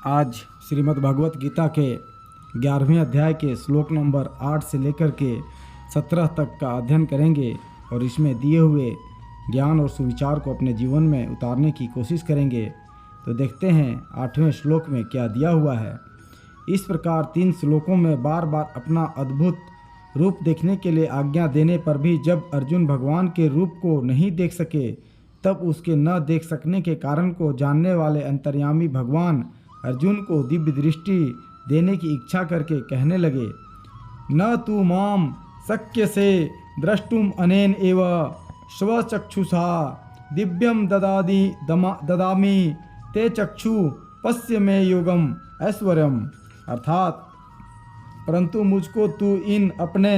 आज श्रीमद् भगवत गीता के 11वें अध्याय के श्लोक नंबर 8 से लेकर के 17 तक का अध्ययन करेंगे और इसमें दिए हुए ज्ञान और सुविचार को अपने जीवन में उतारने की कोशिश करेंगे। तो देखते हैं 8वें श्लोक में क्या दिया हुआ है। इस प्रकार 3 श्लोकों में बार बार अपना अद्भुत रूप देखने के लिए आज्ञा देने पर भी जब अर्जुन भगवान के रूप को नहीं देख सके, तब उसके न देख सकने के कारण को जानने वाले अंतर्यामी भगवान अर्जुन को दिव्य दृष्टि देने की इच्छा करके कहने लगे, न तू माम शक्य से द्रष्टुम अनेन एव स्वचक्षुषा दिव्यम ददामि ते चक्षु पश्य में योगम ऐश्वर्यम। अर्थात परंतु मुझको तू इन अपने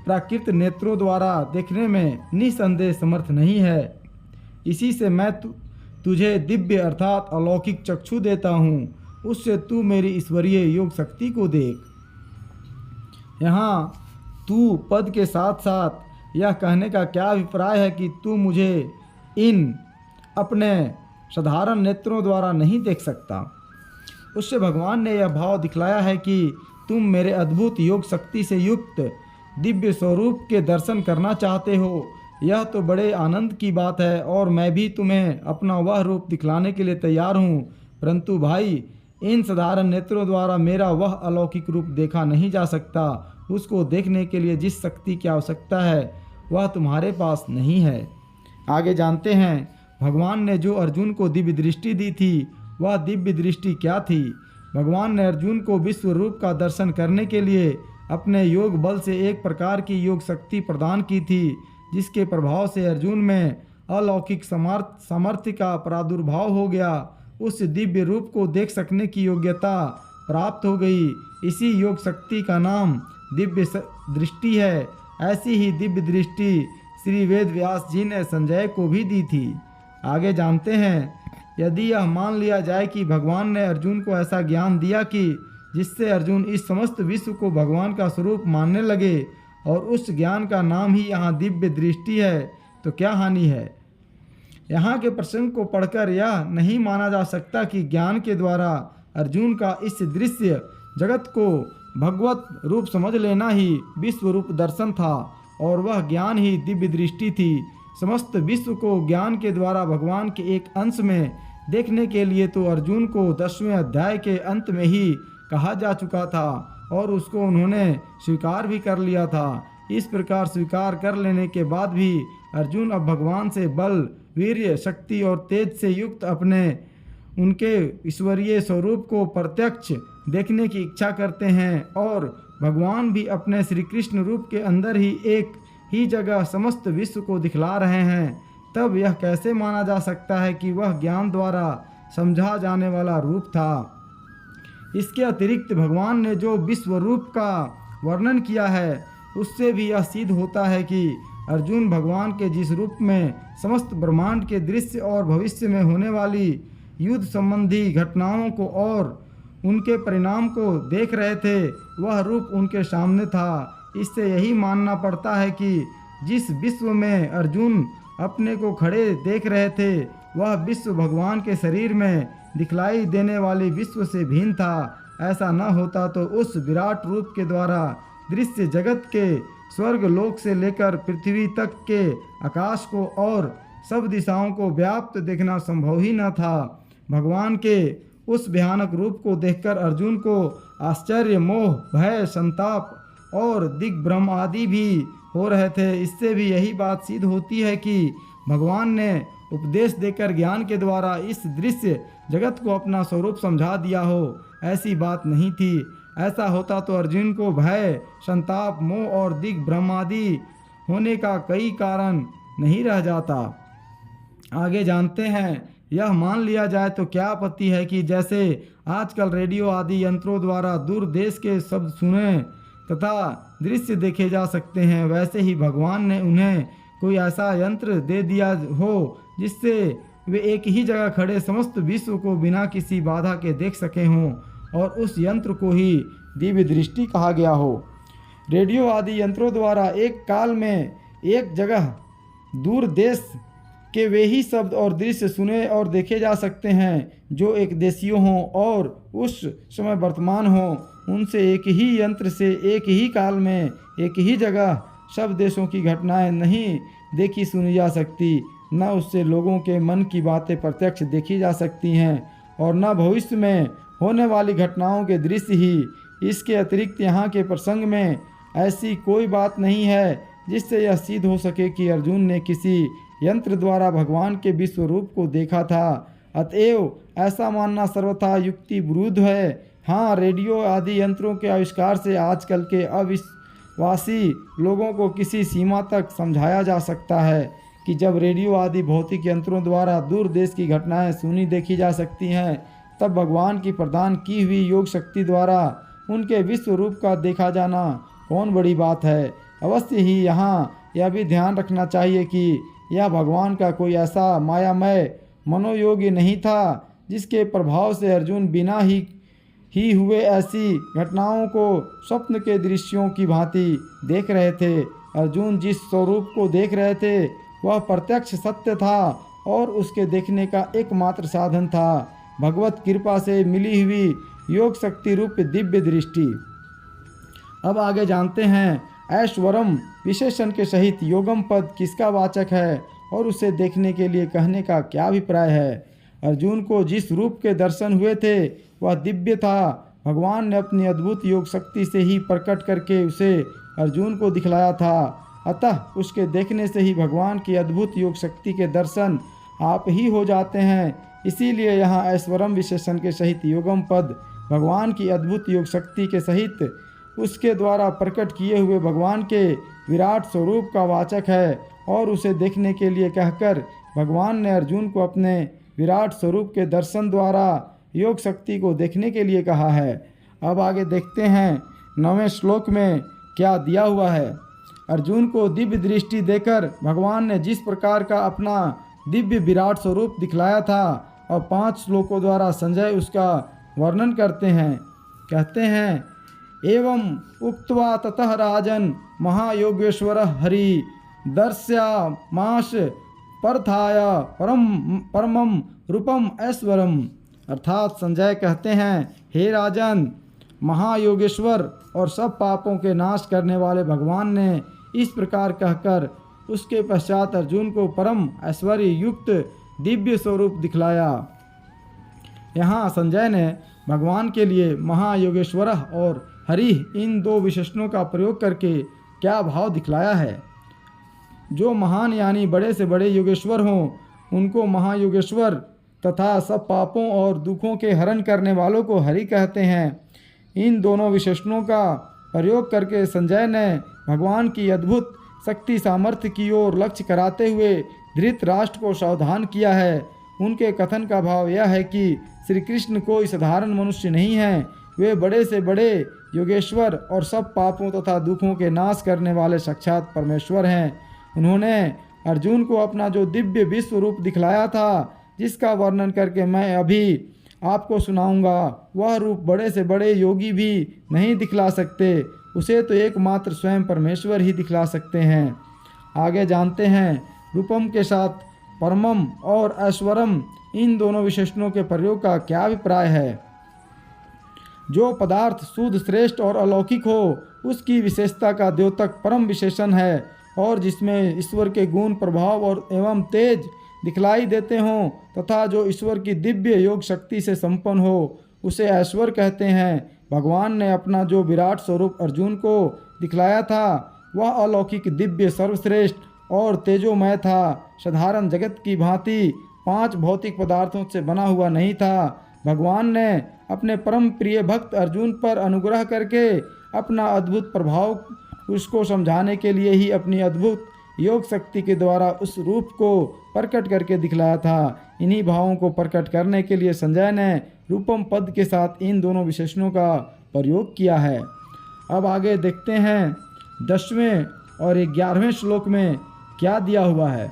प्राकृत नेत्रों द्वारा देखने में निसंदेह समर्थ नहीं है। इसी से मैं तुझे दिव्य अर्थात अलौकिक चक्षु देता हूँ, उससे तू मेरी ईश्वरीय योग शक्ति को देख। यहाँ तू पद के साथ साथ यह कहने का क्या अभिप्राय है कि तू मुझे इन अपने साधारण नेत्रों द्वारा नहीं देख सकता। उससे भगवान ने यह भाव दिखलाया है कि तुम मेरे अद्भुत योग शक्ति से युक्त दिव्य स्वरूप के दर्शन करना चाहते हो। यह तो बड़े आनंद की बात है और मैं भी तुम्हें अपना वह रूप दिखलाने के लिए तैयार हूँ, परंतु भाई इन साधारण नेत्रों द्वारा मेरा वह अलौकिक रूप देखा नहीं जा सकता। उसको देखने के लिए जिस शक्ति की आवश्यकता है वह तुम्हारे पास नहीं है। आगे जानते हैं भगवान ने जो अर्जुन को दिव्य दृष्टि दी थी वह दिव्य दृष्टि क्या थी। भगवान ने अर्जुन को विश्व रूप का दर्शन करने के लिए अपने योग बल से एक प्रकार की योग शक्ति प्रदान की थी, जिसके प्रभाव से अर्जुन में अलौकिक सामर्थ्य का प्रादुर्भाव हो गया। उस दिव्य रूप को देख सकने की योग्यता प्राप्त हो गई। इसी योग शक्ति का नाम दिव्य दृष्टि है। ऐसी ही दिव्य दृष्टि श्री वेद व्यास जी ने संजय को भी दी थी। आगे जानते हैं, यदि यह मान लिया जाए कि भगवान ने अर्जुन को ऐसा ज्ञान दिया कि जिससे अर्जुन इस समस्त विश्व को भगवान का स्वरूप मानने लगे और उस ज्ञान का नाम ही यहाँ दिव्य दृष्टि है, तो क्या हानि है। यहाँ के प्रसंग को पढ़कर यह नहीं माना जा सकता कि ज्ञान के द्वारा अर्जुन का इस दृश्य जगत को भगवत रूप समझ लेना ही विश्व रूप दर्शन था और वह ज्ञान ही दिव्य दृष्टि थी। समस्त विश्व को ज्ञान के द्वारा भगवान के एक अंश में देखने के लिए तो अर्जुन को 10वें अध्याय के अंत में ही कहा जा चुका था और उसको उन्होंने स्वीकार भी कर लिया था। इस प्रकार स्वीकार कर लेने के बाद भी अर्जुन अब भगवान से बल, वीर्य, शक्ति और तेज से युक्त अपने उनके ईश्वरीय स्वरूप को प्रत्यक्ष देखने की इच्छा करते हैं और भगवान भी अपने श्री कृष्ण रूप के अंदर ही एक ही जगह समस्त विश्व को दिखला रहे हैं। तब यह कैसे माना जा सकता है कि वह ज्ञान द्वारा समझा जाने वाला रूप था। इसके अतिरिक्त भगवान ने जो विश्व रूप का वर्णन किया है उससे भी यह सिद्ध होता है कि अर्जुन भगवान के जिस रूप में समस्त ब्रह्मांड के दृश्य और भविष्य में होने वाली युद्ध संबंधी घटनाओं को और उनके परिणाम को देख रहे थे, वह रूप उनके सामने था। इससे यही मानना पड़ता है कि जिस विश्व में अर्जुन अपने को खड़े देख रहे थे वह विश्व भगवान के शरीर में दिखलाई देने वाली विश्व से भिन्न था। ऐसा न होता तो उस विराट रूप के द्वारा दृश्य जगत के स्वर्ग लोक से लेकर पृथ्वी तक के आकाश को और सब दिशाओं को व्याप्त देखना संभव ही न था। भगवान के उस भयानक रूप को देखकर अर्जुन को आश्चर्य, मोह, भय, संताप और दिग्भ्रम आदि भी हो रहे थे। इससे भी यही बात सिद्ध होती है कि भगवान ने उपदेश देकर ज्ञान के द्वारा इस दृश्य जगत को अपना स्वरूप समझा दिया हो, ऐसी बात नहीं थी। ऐसा होता तो अर्जुन को भय, संताप, मोह और दिग्भ्रम आदि होने का कई कारण नहीं रह जाता। आगे जानते हैं, यह मान लिया जाए तो क्या आपत्ति है कि जैसे आजकल रेडियो आदि यंत्रों द्वारा दूर देश के शब्द सुने तथा दृश्य देखे जा सकते हैं, वैसे ही भगवान ने उन्हें कोई ऐसा यंत्र दे दिया हो जिससे वे एक ही जगह खड़े समस्त विश्व को बिना किसी बाधा के देख सके हों और उस यंत्र को ही दिव्य दृष्टि कहा गया हो। रेडियो आदि यंत्रों द्वारा एक काल में एक जगह दूर देश कि वे ही शब्द और दृश्य सुने और देखे जा सकते हैं जो एक देशीय हों और उस समय वर्तमान हों। उनसे एक ही यंत्र से एक ही काल में एक ही जगह सब देशों की घटनाएं नहीं देखी सुनी जा सकती, न उससे लोगों के मन की बातें प्रत्यक्ष देखी जा सकती हैं और न भविष्य में होने वाली घटनाओं के दृश्य ही। इसके अतिरिक्त यहाँ के प्रसंग में ऐसी कोई बात नहीं है जिससे यह सिद्ध हो सके कि अर्जुन ने किसी यंत्र द्वारा भगवान के विश्व रूप को देखा था। अतएव ऐसा मानना सर्वथा युक्ति विरुद्ध है। हाँ, रेडियो आदि यंत्रों के आविष्कार से आजकल के अविश्वासी लोगों को किसी सीमा तक समझाया जा सकता है कि जब रेडियो आदि भौतिक यंत्रों द्वारा दूर देश की घटनाएं सुनी देखी जा सकती हैं, तब भगवान की प्रदान की हुई योग शक्ति द्वारा उनके विश्व रूप का देखा जाना कौन बड़ी बात है। अवश्य ही यहाँ यह भी ध्यान रखना चाहिए कि यह भगवान का कोई ऐसा मायामय मनोयोगी नहीं था जिसके प्रभाव से अर्जुन बिना ही हुए ऐसी घटनाओं को स्वप्न के दृश्यों की भांति देख रहे थे। अर्जुन जिस स्वरूप को देख रहे थे वह प्रत्यक्ष सत्य था और उसके देखने का एकमात्र साधन था भगवत कृपा से मिली हुई योग शक्ति रूप दिव्य दृष्टि। अब आगे जानते हैं ऐश्वरम विशेषण के सहित योगम पद किसका वाचक है और उसे देखने के लिए कहने का क्या अभिप्राय है। अर्जुन को जिस रूप के दर्शन हुए थे वह दिव्य था। भगवान ने अपनी अद्भुत योग शक्ति से ही प्रकट करके उसे अर्जुन को दिखलाया था। अतः उसके देखने से ही भगवान की अद्भुत योग शक्ति के दर्शन आप ही हो जाते हैं। इसीलिए यहाँ ऐश्वरम विशेषण के सहित योगम पद भगवान की अद्भुत योग शक्ति के सहित उसके द्वारा प्रकट किए हुए भगवान के विराट स्वरूप का वाचक है और उसे देखने के लिए कहकर भगवान ने अर्जुन को अपने विराट स्वरूप के दर्शन द्वारा योग शक्ति को देखने के लिए कहा है। अब आगे देखते हैं 9वें श्लोक में क्या दिया हुआ है। अर्जुन को दिव्य दृष्टि देकर भगवान ने जिस प्रकार का अपना दिव्य विराट स्वरूप दिखलाया था और 5 श्लोकों द्वारा संजय उसका वर्णन करते हैं। कहते हैं एवं उक्त्वा ततः राजन महायोगेश्वर हरि दर्श्यामास परथाय परमं रूपम ऐश्वरम। अर्थात संजय कहते हैं, हे राजन, महायोगेश्वर और सब पापों के नाश करने वाले भगवान ने इस प्रकार कहकर उसके पश्चात अर्जुन को परम ऐश्वर्य युक्त दिव्य स्वरूप दिखलाया। यहाँ संजय ने भगवान के लिए महायोगेश्वर और हरि इन 2 विशेषणों का प्रयोग करके क्या भाव दिखलाया है। जो महान यानी बड़े से बड़े योगेश्वर हों उनको महायोगेश्वर तथा सब पापों और दुखों के हरण करने वालों को हरि कहते हैं। इन दोनों विशेषणों का प्रयोग करके संजय ने भगवान की अद्भुत शक्ति सामर्थ्य की ओर लक्ष्य कराते हुए धृतराष्ट्र को सावधान किया है। उनके कथन का भाव यह है कि श्री कृष्ण कोई साधारण मनुष्य नहीं है, वे बड़े से बड़े योगेश्वर और सब पापों तथा दुखों के नाश करने वाले साक्षात परमेश्वर हैं। उन्होंने अर्जुन को अपना जो दिव्य विश्व रूप दिखलाया था, जिसका वर्णन करके मैं अभी आपको सुनाऊंगा, वह रूप बड़े से बड़े योगी भी नहीं दिखला सकते, उसे तो एकमात्र स्वयं परमेश्वर ही दिखला सकते हैं। आगे जानते हैं रूपम के साथ परमम और ऐश्वरम इन दोनों विशेषणों के प्रयोग का क्या अभिप्राय है। जो पदार्थ शुद्ध श्रेष्ठ और अलौकिक हो उसकी विशेषता का द्योतक परम विशेषण है और जिसमें ईश्वर के गुण प्रभाव और एवं तेज दिखलाई देते हों तथा जो ईश्वर की दिव्य योग शक्ति से संपन्न हो उसे ऐश्वर्य कहते हैं। भगवान ने अपना जो विराट स्वरूप अर्जुन को दिखलाया था वह अलौकिक दिव्य सर्वश्रेष्ठ और तेजोमय था। साधारण जगत की भांति 5 भौतिक पदार्थों से बना हुआ नहीं था। भगवान ने अपने परम प्रिय भक्त अर्जुन पर अनुग्रह करके अपना अद्भुत प्रभाव उसको समझाने के लिए ही अपनी अद्भुत योग शक्ति के द्वारा उस रूप को प्रकट करके दिखलाया था। इन्हीं भावों को प्रकट करने के लिए संजय ने रूपम पद के साथ इन दोनों विशेषणों का प्रयोग किया है। अब आगे देखते हैं 10वें और 11वें श्लोक में क्या दिया हुआ है।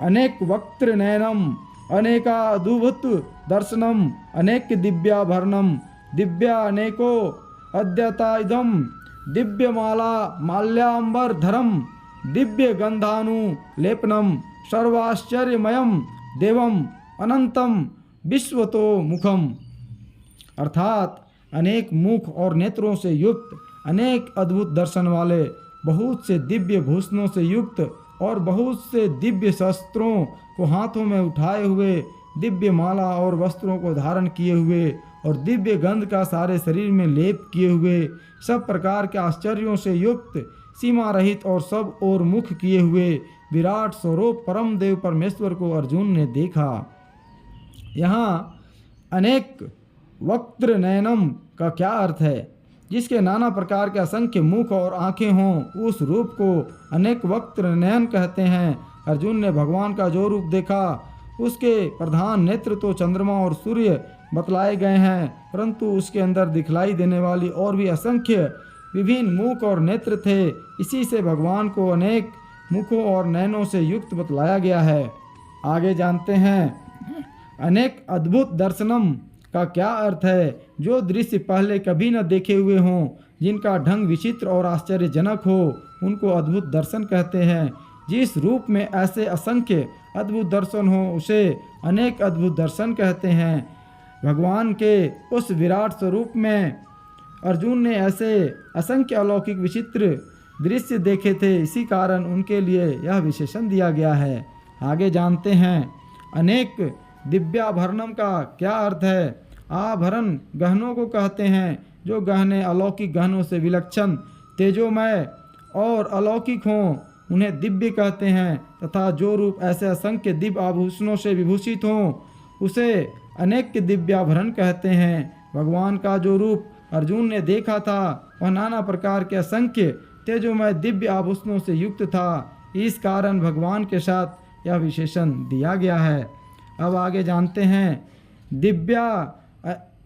अनेक वक्त्र नयनम अनेकादुभुत दर्शनम अनेक दिव्याभरणम दिव्या अनेको अद्यता इदम दिव्यमाला माल्याम्बर धरम दिव्य गंधानु लेपनम सर्वाश्चर्यमयम देवम अनंतम विश्वतो मुखम, अर्थात अनेक मुख और नेत्रों से युक्त, अनेक अद्भुत दर्शन वाले, बहुत से दिव्य भूषणों से युक्त और बहुत से दिव्य शस्त्रों को हाथों में उठाए हुए, दिव्य माला और वस्त्रों को धारण किए हुए और दिव्य गंध का सारे शरीर में लेप किए हुए, सब प्रकार के आश्चर्यों से युक्त, सीमा रहित और सब ओर मुख किए हुए विराट स्वरूप परम देव परमेश्वर को अर्जुन ने देखा। यहाँ अनेक वक्त्र नयनम का क्या अर्थ है? जिसके नाना प्रकार के असंख्य मुख और आंखें हों, उस रूप को अनेक वक्त्र नयन कहते हैं। अर्जुन ने भगवान का जो रूप देखा, उसके प्रधान नेत्र तो चंद्रमा और सूर्य बतलाए गए हैं, परंतु उसके अंदर दिखलाई देने वाली और भी असंख्य विभिन्न मुख और नेत्र थे। इसी से भगवान को अनेक मुखों और नयनों से युक्त बतलाया गया है। आगे जानते हैं अनेक अद्भुत दर्शनम का क्या अर्थ है? जो दृश्य पहले कभी न देखे हुए हों, जिनका ढंग विचित्र और आश्चर्यजनक हो, उनको अद्भुत दर्शन कहते हैं। जिस रूप में ऐसे असंख्य अद्भुत दर्शन हो, उसे अनेक अद्भुत दर्शन कहते हैं। भगवान के उस विराट स्वरूप में अर्जुन ने ऐसे असंख्य अलौकिक विचित्र दृश्य देखे थे, इसी कारण उनके लिए यह विशेषण दिया गया है। आगे जानते हैं अनेक दिव्याभरणम का क्या अर्थ है? आभरण गहनों को कहते हैं। जो गहने अलौकिक गहनों से विलक्षण, तेजोमय और अलौकिक हों, उन्हें दिव्य कहते हैं। तथा जो रूप ऐसे असंख्य दिव्य आभूषणों से विभूषित हों, उसे अनेक दिव्याभरण कहते हैं। भगवान का जो रूप अर्जुन ने देखा था, वह नाना प्रकार के असंख्य तेजोमय दिव्य आभूषणों से युक्त था। इस कारण भगवान के साथ यह विशेषण दिया गया है। अब आगे जानते हैं दिव्या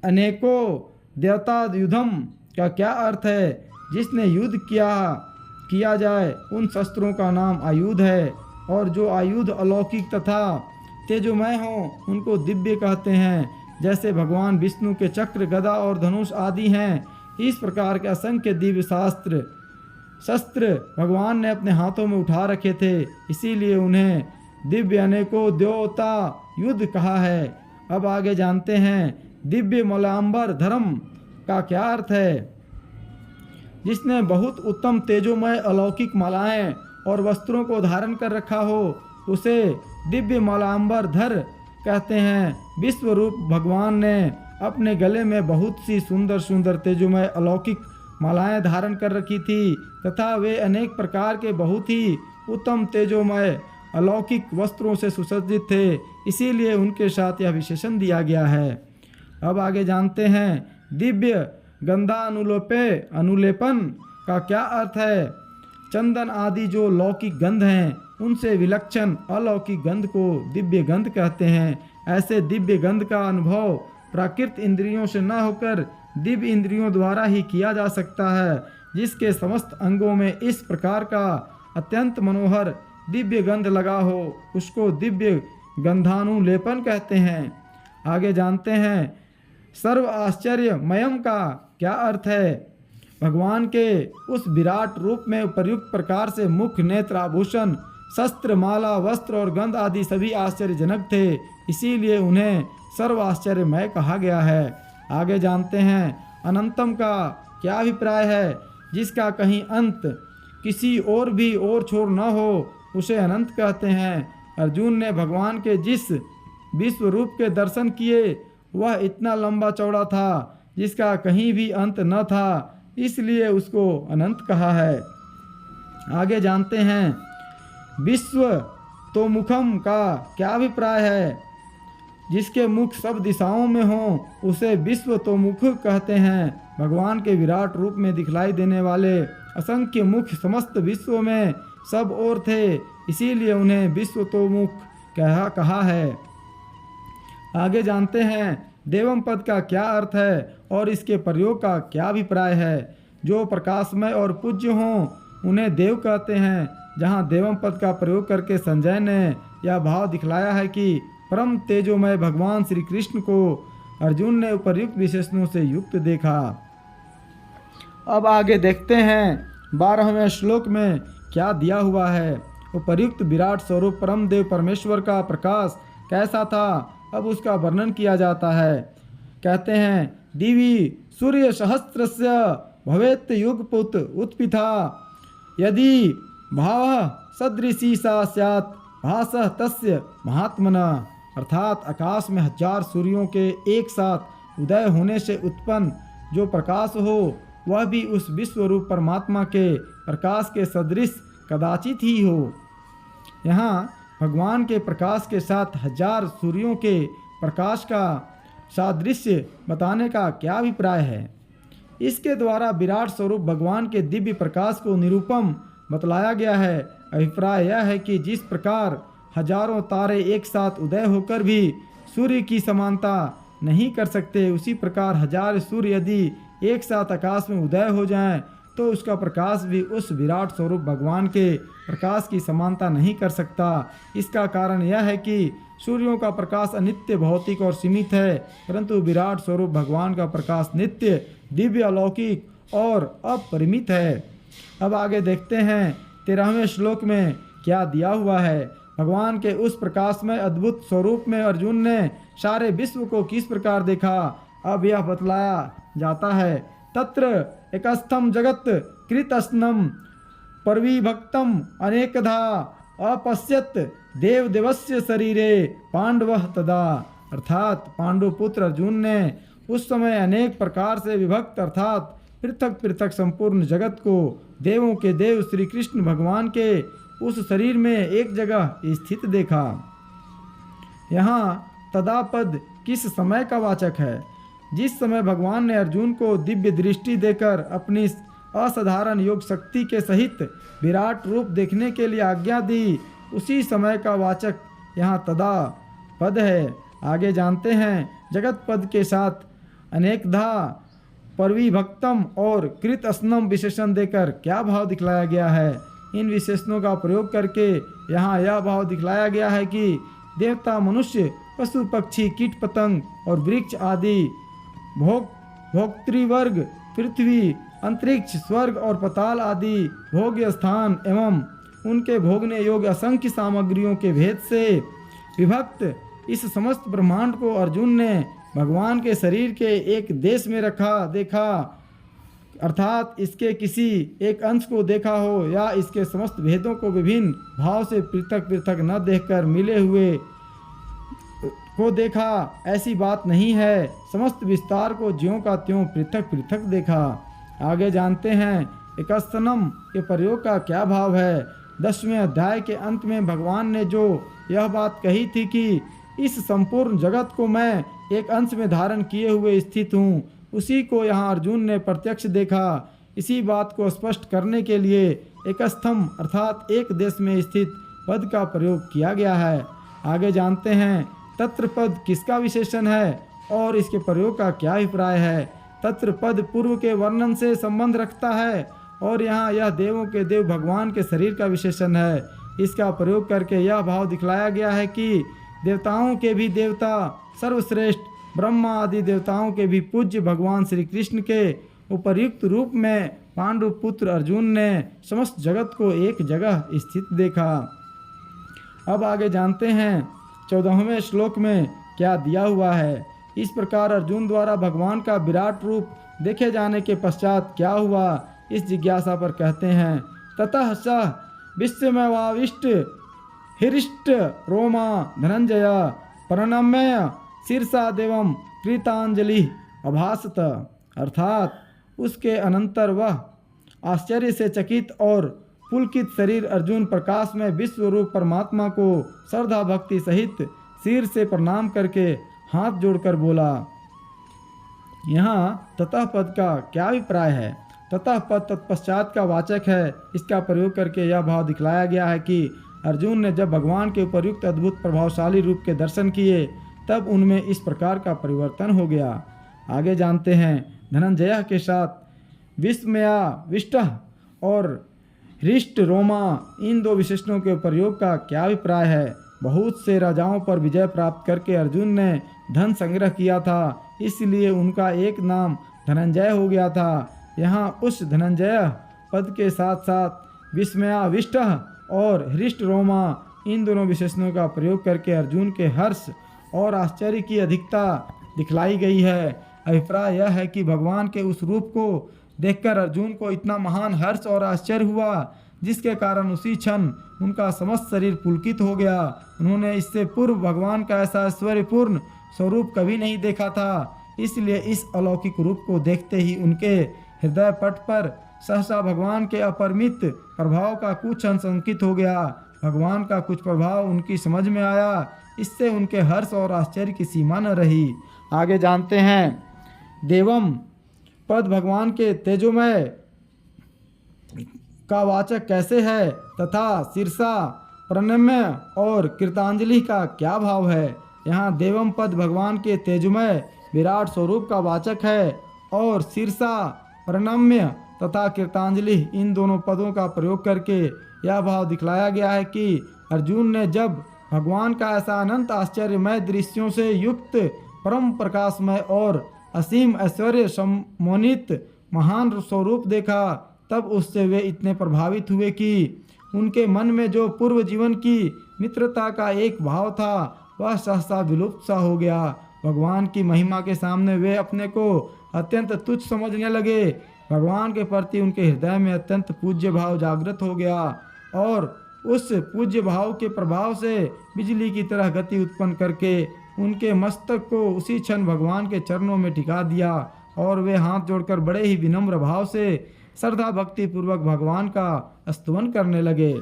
अनेकों देवता युद्धम का क्या अर्थ है? जिसने युद्ध किया जाए, उन शस्त्रों का नाम आयुध है। और जो आयुध अलौकिक तथा तेजोमय हों, उनको दिव्य कहते हैं। जैसे भगवान विष्णु के चक्र, गदा और धनुष आदि हैं, इस प्रकार के असंख्य दिव्य शस्त्र भगवान ने अपने हाथों में उठा रखे थे, इसीलिए उन्हें दिव्य अनेकों देवता युद्ध कहा है। अब आगे जानते हैं दिव्य मलांबर धर्म का क्या अर्थ है? जिसने बहुत उत्तम तेजोमय अलौकिक मालाएं और वस्त्रों को धारण कर रखा हो, उसे दिव्य मलांबर धर कहते हैं। विश्व रूप भगवान ने अपने गले में बहुत सी सुंदर सुंदर तेजोमय अलौकिक मालाएं धारण कर रखी थी, तथा वे अनेक प्रकार के बहुत ही उत्तम तेजोमय अलौकिक वस्त्रों से सुसज्जित थे, इसीलिए उनके साथ यह विशेषण दिया गया है। अब आगे जानते हैं दिव्य अनुलेपन का क्या अर्थ है? चंदन आदि जो लौकिक गंध हैं, उनसे विलक्षण अलौकिक गंध को दिव्य गंध कहते हैं। ऐसे दिव्य गंध का अनुभव प्राकृत इंद्रियों से न होकर दिव्य इंद्रियों द्वारा ही किया जा सकता है। जिसके समस्त अंगों में इस प्रकार का अत्यंत मनोहर दिव्य गंध लगा हो, उसको दिव्य गंधानुलेपन कहते हैं। आगे जानते हैं सर्व आश्चर्यमयम का क्या अर्थ है? भगवान के उस विराट रूप में उपर्युक्त प्रकार से मुख, नेत्र, आभूषण, शस्त्र, माला, वस्त्र और गंध आदि सभी आश्चर्यजनक थे, इसीलिए उन्हें सर्व आश्चर्यमय कहा गया है। आगे जानते हैं अनंतम का क्या अभिप्राय है? जिसका कहीं अंत किसी और भी और छोर न हो, उसे अनंत कहते हैं। अर्जुन ने भगवान के जिस विश्व रूप के दर्शन किए, वह इतना लंबा चौड़ा था जिसका कहीं भी अंत न था, इसलिए उसको अनंत कहा है। आगे जानते हैं विश्व तो मुखम का क्या अभिप्राय है? जिसके मुख सब दिशाओं में हों, उसे विश्व तो मुख कहते हैं। भगवान के विराट रूप में दिखलाई देने वाले असंख्य मुख समस्त विश्व में सब ओर थे, इसीलिए उन्हें विश्व तो मुख कहा है। आगे जानते हैं देवम पद का क्या अर्थ है और इसके प्रयोग का क्या अभिप्राय है? जो प्रकाशमय और पूज्य हों, उन्हें देव कहते हैं। जहाँ देवम पद का प्रयोग करके संजय ने यह भाव दिखलाया है कि परम तेजोमय भगवान श्री कृष्ण को अर्जुन ने उपर्युक्त विशेषणों से युक्त देखा। अब आगे देखते हैं 12वें श्लोक में क्या दिया हुआ है। उपर्युक्त विराट स्वरूप परम देव परमेश्वर का प्रकाश कैसा था, अब उसका वर्णन किया जाता है। कहते हैं, दिवि सूर्य सहस्रस्य भवेत् युगपुत उत्पिता यदि भावः सदृशी सा स्यात् भासः तस्य महात्मना। अर्थात आकाश में 1000 सूर्यों के एक साथ उदय होने से उत्पन्न जो प्रकाश हो, वह भी उस विश्वरूप परमात्मा के प्रकाश के सदृश कदाचित ही हो। यहाँ भगवान के प्रकाश के साथ 1000 सूर्यों के प्रकाश का सादृश्य बताने का क्या अभिप्राय है? इसके द्वारा विराट स्वरूप भगवान के दिव्य प्रकाश को निरूपम बतलाया गया है। अभिप्राय यह है कि जिस प्रकार हजारों तारे एक साथ उदय होकर भी सूर्य की समानता नहीं कर सकते, उसी प्रकार 1000 सूर्य यदि एक साथ आकाश में उदय हो जाएं, तो उसका प्रकाश भी उस विराट स्वरूप भगवान के प्रकाश की समानता नहीं कर सकता। इसका कारण यह है कि सूर्यों का प्रकाश अनित्य, भौतिक और सीमित है, परंतु विराट स्वरूप भगवान का प्रकाश नित्य, दिव्य, अलौकिक और अपरिमित है। अब आगे देखते हैं 13वें श्लोक में क्या दिया हुआ है। भगवान के उस प्रकाश में अद्भुत स्वरूप में अर्जुन ने सारे विश्व को किस प्रकार देखा, अब यह बतलाया जाता है। तत्र एकस्थम जगत कृतस्नम परविभक्तम अनेकधा अपश्यत देवदेवस्य शरीरे पांडवः तदा। अर्थात पांडुपुत्र अर्जुन ने उस समय अनेक प्रकार से विभक्त अर्थात पृथक पृथक संपूर्ण जगत को देवों के देव श्री कृष्ण भगवान के उस शरीर में एक जगह स्थित देखा। यहाँ तदा पद किस समय का वाचक है? जिस समय भगवान ने अर्जुन को दिव्य दृष्टि देकर अपनी असाधारण योग शक्ति के सहित विराट रूप देखने के लिए आज्ञा दी, उसी समय का वाचक यहाँ तदा पद है। आगे जानते हैं, जगत पद के साथ अनेकधा, परविभक्तम और कृत स्नम विशेषण देकर क्या भाव दिखलाया गया है। इन विशेषणों का प्रयोग करके यहाँ यह भाव दिखलाया गया है कि देवता, मनुष्य, पशु पक्षी, कीट पतंग और वृक्ष आदि भोक्तृवर्ग, पृथ्वी, अंतरिक्ष, स्वर्ग और पताल आदि भोग्य स्थान एवं उनके भोगने योग्य असंख्य सामग्रियों के भेद से विभक्त इस समस्त ब्रह्मांड को अर्जुन ने भगवान के शरीर के एक देश में देखा, अर्थात इसके किसी एक अंश को देखा हो या इसके समस्त भेदों को विभिन्न भाव से पृथक पृथक न देखकर मिले हुए को देखा, ऐसी बात नहीं है। समस्त विस्तार को ज्यों का त्यों पृथक पृथक देखा। आगे जानते हैं, एकस्थनम के प्रयोग का क्या भाव है। 10वें अध्याय के अंत में भगवान ने जो यह बात कही थी कि इस संपूर्ण जगत को मैं एक अंश में धारण किए हुए स्थित हूँ, उसी को यहाँ अर्जुन ने प्रत्यक्ष देखा। इसी बात को स्पष्ट करने के लिए एकस्थम अर्थात एक देश में स्थित पद का प्रयोग किया गया है। आगे जानते हैं, तत्र पद किसका विशेषण है और इसके प्रयोग का क्या अभिप्राय है। तत्र पद पूर्व के वर्णन से संबंध रखता है और यहाँ यह देवों के देव भगवान के शरीर का विशेषण है। इसका प्रयोग करके यह भाव दिखलाया गया है कि देवताओं के भी देवता, सर्वश्रेष्ठ ब्रह्मा आदि देवताओं के भी पूज्य भगवान श्री कृष्ण के उपर्युक्त रूप में पांडुपुत्र अर्जुन ने समस्त जगत को एक जगह स्थित देखा। अब आगे जानते हैं 14वें श्लोक में क्या दिया हुआ है। इस प्रकार अर्जुन द्वारा भगवान का विराट रूप देखे जाने के पश्चात क्या हुआ, इस जिज्ञासा पर कहते हैं, ततः सः विस्मयाविष्ट हृष्ट रोमा धनंजय प्रणम्य शीर्षा देवम कृतांजलि अभासत। अर्थात उसके अनंतर वह आश्चर्य से चकित और पुलकित शरीर अर्जुन प्रकाश में विश्व रूप परमात्मा को श्रद्धा भक्ति सहित सिर से प्रणाम करके हाथ जोड़कर बोला। यहाँ ततः पद का क्या अभिप्राय है। ततः पद तत्पश्चात का वाचक है। इसका प्रयोग करके यह भाव दिखलाया गया है कि अर्जुन ने जब भगवान के उपर्युक्त अद्भुत प्रभावशाली रूप के दर्शन किए, तब उनमें इस प्रकार का परिवर्तन हो गया। आगे जानते हैं, धनंजय के साथ विस्मयाविष्ट और हृष्ट रोमा इन दो विशेषणों के प्रयोग का क्या अभिप्राय है। बहुत से राजाओं पर विजय प्राप्त करके अर्जुन ने धन संग्रह किया था, इसलिए उनका एक नाम धनंजय हो गया था। यहाँ उस धनंजय पद के साथ साथ विस्मयाविष्ट और हृष्ट रोमा, इन दोनों विशेषणों का प्रयोग करके अर्जुन के हर्ष और आश्चर्य की अधिकता दिखलाई गई है। अभिप्राय यह है कि भगवान के उस रूप को देखकर अर्जुन को इतना महान हर्ष और आश्चर्य हुआ, जिसके कारण उसी क्षण उनका समस्त शरीर पुलकित हो गया। उन्होंने इससे पूर्व भगवान का ऐसा ऐश्वर्यपूर्ण स्वरूप कभी नहीं देखा था, इसलिए इस अलौकिक रूप को देखते ही उनके हृदय पट पर सहसा भगवान के अपरिमित प्रभाव का कुछ अंश अंकित हो गया। भगवान का कुछ प्रभाव उनकी समझ में आया, इससे उनके हर्ष और आश्चर्य की सीमा न रही। आगे जानते हैं, देवम पद भगवान के तेजोमय का वाचक कैसे है तथा शीर्षा, प्रणम्य और कृतांजलि का क्या भाव है। यहाँ देवम पद भगवान के तेजोमय विराट स्वरूप का वाचक है और शीर्षा, प्रणम्य तथा कृतांजलि इन दोनों पदों का प्रयोग करके यह भाव दिखलाया गया है कि अर्जुन ने जब भगवान का ऐसा अनंत आश्चर्यमय दृश्यों से युक्त परम प्रकाशमय और असीम ऐश्वर्य सम्मोनित महान स्वरूप देखा, तब उससे वे इतने प्रभावित हुए कि उनके मन में जो पूर्व जीवन की मित्रता का एक भाव था वह सहसा विलुप्त सा हो गया। भगवान की महिमा के सामने वे अपने को अत्यंत तुच्छ समझने लगे। भगवान के प्रति उनके हृदय में अत्यंत पूज्य भाव जागृत हो गया और उस पूज्य भाव के प्रभाव से बिजली की तरह गति उत्पन्न करके उनके मस्तक को उसी क्षण भगवान के चरणों में टिका दिया और वे हाथ जोड़कर बड़े ही विनम्र भाव से श्रद्धा भक्ति पूर्वक भगवान का स्तुति करने लगे।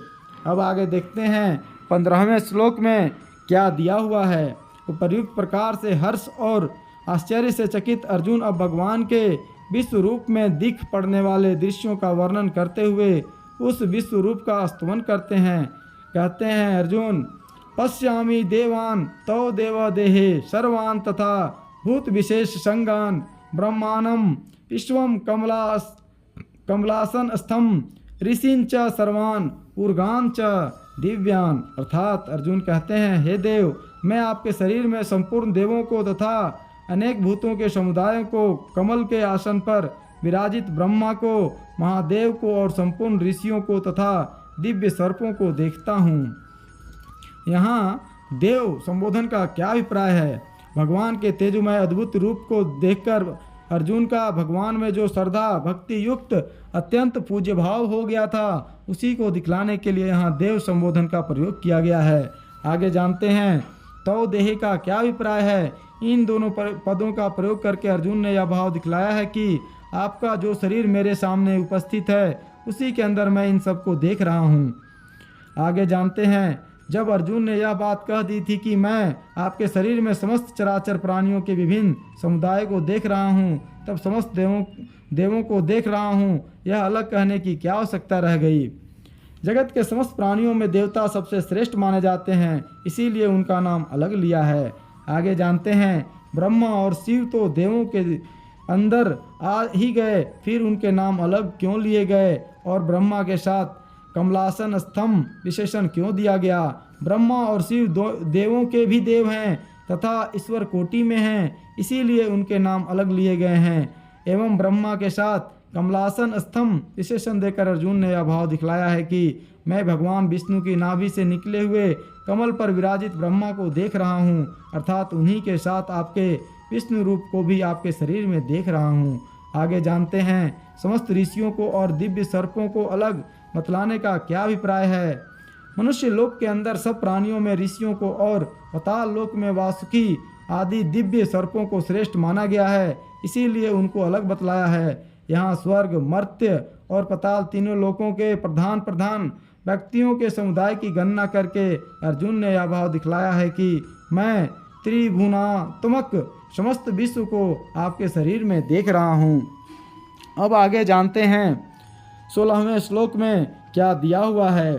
अब आगे देखते हैं 15वें श्लोक में क्या दिया हुआ है। उपर्युक्त प्रकार से हर्ष और आश्चर्य से चकित अर्जुन अब भगवान के विश्व रूप में दिख पड़ने वाले दृश्यों का वर्णन करते हुए उस विश्व रूप का स्तुति करते हैं। कहते हैं, अर्जुन पश्यामि देवान तव देव देहे सर्वान तथा भूत विशेष संगान ब्रह्मांडम विश्वम कमलासन स्थम ऋषिन च सर्वान उर्गान च दिव्यान। अर्थात अर्जुन कहते हैं, हे देव, मैं आपके शरीर में संपूर्ण देवों को तथा अनेक भूतों के समुदायों को, कमल के आसन पर विराजित ब्रह्मा को, महादेव को और संपूर्ण ऋषियों को तथा दिव्य सर्पों को देखता हूँ। यहाँ देव संबोधन का क्या अभिप्राय है। भगवान के तेजोमय अद्भुत रूप को देखकर अर्जुन का भगवान में जो श्रद्धा भक्ति युक्त अत्यंत पूज्य भाव हो गया था, उसी को दिखलाने के लिए यहाँ देव संबोधन का प्रयोग किया गया है। आगे जानते हैं, तव देह का क्या अभिप्राय है। इन दोनों पदों का प्रयोग करके अर्जुन ने यह भाव दिखलाया है कि आपका जो शरीर मेरे सामने उपस्थित है, उसी के अंदर मैं इन सबको देख रहा हूँ। आगे जानते हैं, जब अर्जुन ने यह बात कह दी थी कि मैं आपके शरीर में समस्त चराचर प्राणियों के विभिन्न समुदाय को देख रहा हूँ, तब समस्त देवों को देख रहा हूँ, यह अलग कहने की क्या आवश्यकता रह गई। जगत के समस्त प्राणियों में देवता सबसे श्रेष्ठ माने जाते हैं, इसीलिए उनका नाम अलग लिया है। आगे जानते हैं, ब्रह्मा और शिव तो देवों के अंदर आ ही गए, फिर उनके नाम अलग क्यों लिए गए और ब्रह्मा के साथ कमलासन स्तंभ विशेषण क्यों दिया गया। ब्रह्मा और शिव देवों के भी देव हैं तथा ईश्वर कोटि में हैं, इसीलिए उनके नाम अलग लिए गए हैं। एवं ब्रह्मा के साथ कमलासन स्तंभ विशेषण देकर अर्जुन ने यह भाव दिखलाया है कि मैं भगवान विष्णु की नाभि से निकले हुए कमल पर विराजित ब्रह्मा को देख रहा हूँ, अर्थात उन्हीं के साथ आपके विष्णु रूप को भी आपके शरीर में देख रहा हूँ। आगे जानते हैं, समस्त ऋषियों को और दिव्य सर्पों को अलग बतलाने का क्या अभिप्राय है। मनुष्य लोक के अंदर सब प्राणियों में ऋषियों को और पाताल लोक में वासुकी आदि दिव्य सर्पों को श्रेष्ठ माना गया है, इसीलिए उनको अलग बतलाया है। यहाँ स्वर्ग, मर्त्य और पाताल तीनों लोकों के प्रधान व्यक्तियों के समुदाय की गणना करके अर्जुन ने यह भाव दिखलाया है कि मैं त्रिभुवनात्मक समस्त विश्व को आपके शरीर में देख रहा हूँ। अब आगे जानते हैं 16वें श्लोक में क्या दिया हुआ है।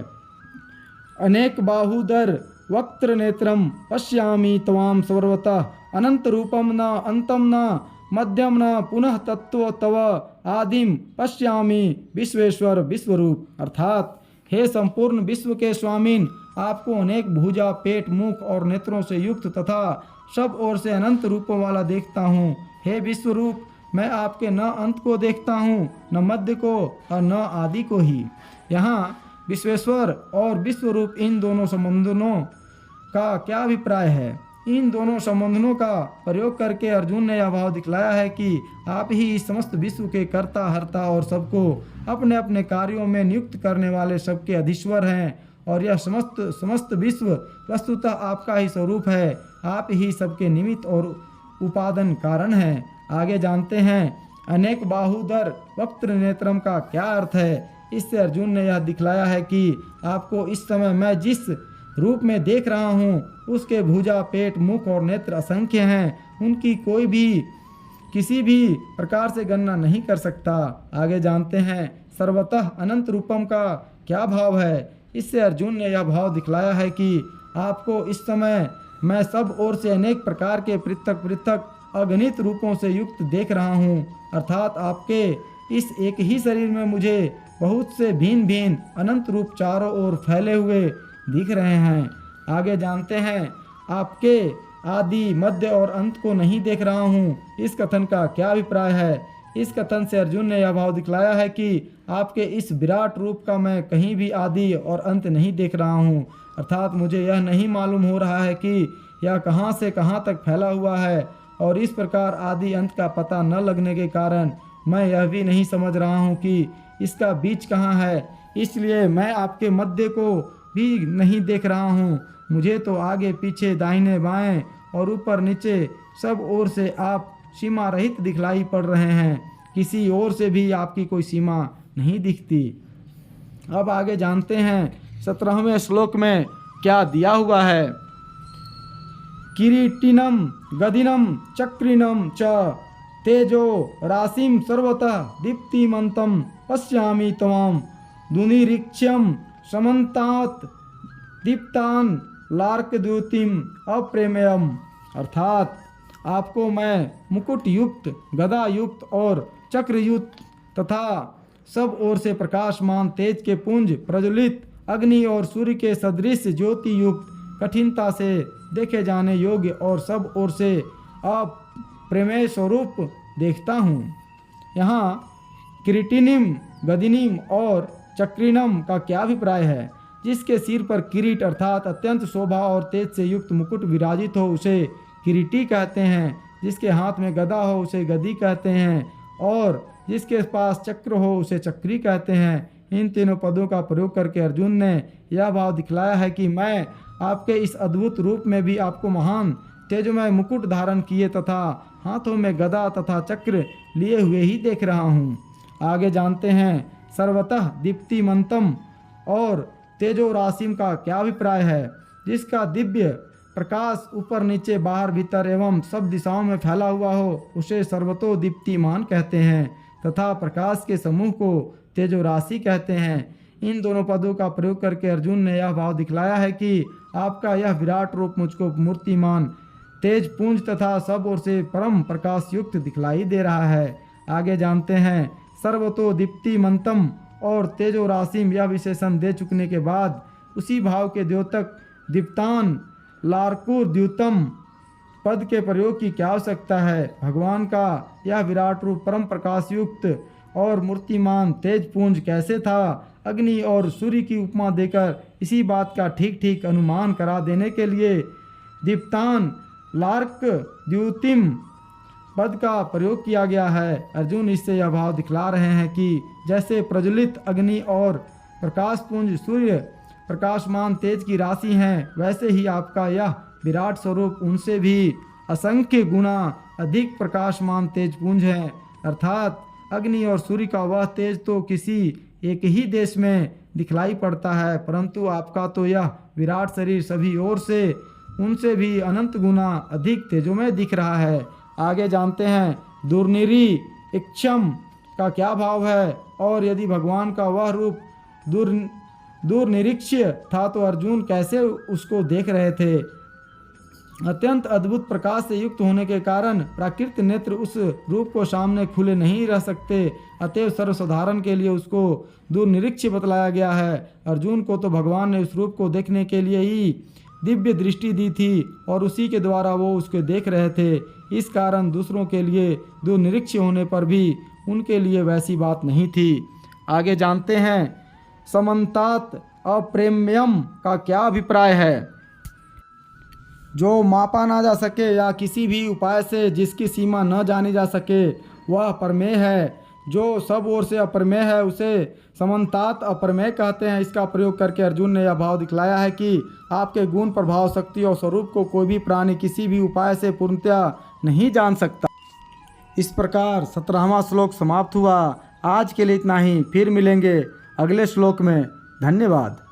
अनेक बाहुदर वक्त्र नेत्रम पश्यामि त्वाम सर्वतः अनंत रूपम न अंतम न मध्यम न पुनः तत्व तव आदिम पश्यामि विश्वेश्वर विश्वरूप। अर्थात हे संपूर्ण विश्व के स्वामीन, आपको अनेक भुजा, पेट, मुख और नेत्रों से युक्त तथा सब ओर से अनंत रूपों वाला देखता हूँ। हे विश्वरूप, मैं आपके न अंत को देखता हूँ, न मध्य को और न आदि को ही। यहाँ विश्वेश्वर और विश्वरूप इन दोनों संबंधों का क्या अभिप्राय है? इन दोनों संबंधों का प्रयोग करके अर्जुन ने यह भाव दिखलाया है कि आप ही इस समस्त विश्व के कर्ता हर्ता और सबको अपने अपने कार्यों में नियुक्त करने वाले सबके अधीश्वर हैं और यह समस्त विश्व वस्तुतः आपका ही स्वरूप है। आप ही सबके निमित्त और उपादान कारण हैं। आगे जानते हैं अनेक बाहुधर वक्त्र नेत्रम का क्या अर्थ है। इससे अर्जुन ने यह दिखलाया है कि आपको इस समय मैं जिस रूप में देख रहा हूँ उसके भुजा, पेट, मुख और नेत्र असंख्य हैं। उनकी कोई भी किसी भी प्रकार से गणना नहीं कर सकता। आगे जानते हैं सर्वतः अनंत रूपम का क्या भाव है। इससे अर्जुन ने यह भाव दिखलाया है कि आपको इस समय मैं सब ओर से अनेक प्रकार के पृथक पृथक अगणित रूपों से युक्त देख रहा हूँ। अर्थात आपके इस एक ही शरीर में मुझे बहुत से भिन्न भिन्न अनंत रूप चारों ओर फैले हुए दिख रहे हैं। आगे जानते हैं आपके आदि, मध्य और अंत को नहीं देख रहा हूँ। इस कथन का क्या अभिप्राय है? इस कथन से अर्जुन ने यह भाव दिखलाया है कि आपके इस विराट रूप का मैं कहीं भी आदि और अंत नहीं देख रहा हूँ। अर्थात मुझे यह नहीं मालूम हो रहा है कि यह कहाँ से कहाँ तक फैला हुआ है और इस प्रकार आदि अंत का पता न लगने के कारण मैं यह भी नहीं समझ रहा हूँ कि इसका बीच कहाँ है। इसलिए मैं आपके मध्य को भी नहीं देख रहा हूँ। मुझे तो आगे पीछे, दाहिने बाएं और ऊपर नीचे सब ओर से आप सीमा रहित दिखलाई पड़ रहे हैं। किसी ओर से भी आपकी कोई सीमा नहीं दिखती। अब आगे जानते हैं 17वें श्लोक में क्या दिया हुआ है। किरीटिनम गदिनम चक्रिनम च तेजो राशिम सर्वतः दीप्तिमंतम पश्यामि त्वाम दुनिरीक्ष्यम समन्तात दीप्तान लार्कद्युतिम अप्रेमयम। अर्थात आपको मैं मुकुट युक्त, गदा युक्त और चक्र युक्त तथा सब ओर से प्रकाशमान तेज के पुंज प्रज्वलित अग्नि और सूर्य के सदृश ज्योति युक्त, कठिनता से देखे जाने योग्य और सब ओर से अप्रमेय स्वरूप देखता हूँ। यहाँ किरीटिनिम, गदिनिम और चक्रिनम का क्या अभिप्राय है? जिसके सिर पर किरीट अर्थात अत्यंत शोभा और तेज से युक्त मुकुट विराजित हो उसे किरीटी कहते हैं। जिसके हाथ में गदा हो उसे गदी कहते हैं और जिसके पास चक्र हो उसे चक्री कहते हैं। इन तीनों पदों का प्रयोग करके अर्जुन ने यह भाव दिखलाया है कि मैं आपके इस अद्भुत रूप में भी आपको महान तेजोमय मुकुट धारण किए तथा हाथों में गदा तथा चक्र लिए हुए ही देख रहा हूँ। आगे जानते हैं सर्वतः दीप्तिमंतम और तेजो राशिम का क्या अभिप्राय है। जिसका दिव्य प्रकाश ऊपर नीचे, बाहर भीतर एवं सब दिशाओं में फैला हुआ हो उसे सर्वतो दीप्तिमान कहते हैं तथा प्रकाश के समूह को तेजो राशि कहते हैं। इन दोनों पदों का प्रयोग करके अर्जुन ने यह भाव दिखलाया है कि आपका यह विराट रूप मुझको मूर्तिमान, तेज पुंज तथा सब ओर से परम प्रकाश युक्त दिखलाई दे रहा है। आगे जानते हैं सर्वतो दीप्तिमंतम और तेजो राशिम यह विशेषण दे चुकने के बाद उसी भाव के द्योतक दीप्तान लार्कुर द्युतम पद के प्रयोग की क्या आवश्यकता है। भगवान का यह विराट रूप परम प्रकाश युक्त और मूर्तिमान तेज पुंज कैसे था। अग्नि और सूर्य की उपमा देकर इसी बात का ठीक ठीक अनुमान करा देने के लिए दीप्तान लार्क द्युतिम पद का प्रयोग किया गया है। अर्जुन इससे यह भाव दिखला रहे हैं कि जैसे प्रज्वलित अग्नि और प्रकाश पुंज सूर्य प्रकाशमान तेज की राशि हैं, वैसे ही आपका यह विराट स्वरूप उनसे भी असंख्य गुना अधिक प्रकाशमान तेज पुंज है। अर्थात अग्नि और सूर्य का वह तेज तो किसी एक ही देश में दिखलाई पड़ता है, परंतु आपका तो यह विराट शरीर सभी ओर से उनसे भी अनंत गुना अधिक तेजोमय दिख रहा है। आगे जानते हैं दुर्निरीक्षम का क्या भाव है और यदि भगवान का वह रूप दुर्निरीक्ष्य था तो अर्जुन कैसे उसको देख रहे थे। अत्यंत अद्भुत प्रकाश से युक्त होने के कारण प्राकृत नेत्र उस रूप को सामने खुले नहीं रह सकते, अतएव सर्वसाधारण के लिए उसको दुर्निरीक्ष्य बतलाया गया है। अर्जुन को तो भगवान ने उस रूप को देखने के लिए ही दिव्य दृष्टि दी थी और उसी के द्वारा वो उसके देख रहे थे। इस कारण दूसरों के लिए दुर्निरीक्ष्य होने पर भी उनके लिए वैसी बात नहीं थी। आगे जानते हैं समन्तात अप्रेम्यम का क्या अभिप्राय है? जो मापा ना जा सके या किसी भी उपाय से जिसकी सीमा न जानी जा सके वह प्रमेय है। जो सब ओर से अप्रमेय है उसे समन्तात अप्रमेय कहते हैं। इसका प्रयोग करके अर्जुन ने यह भाव दिखलाया है कि आपके गुण, प्रभाव, शक्ति और स्वरूप को कोई भी प्राणी किसी भी उपाय से पूर्णतया नहीं जान सकता। इस प्रकार 17वां श्लोक समाप्त हुआ। आज के लिए इतना ही, फिर मिलेंगे अगले श्लोक में। धन्यवाद।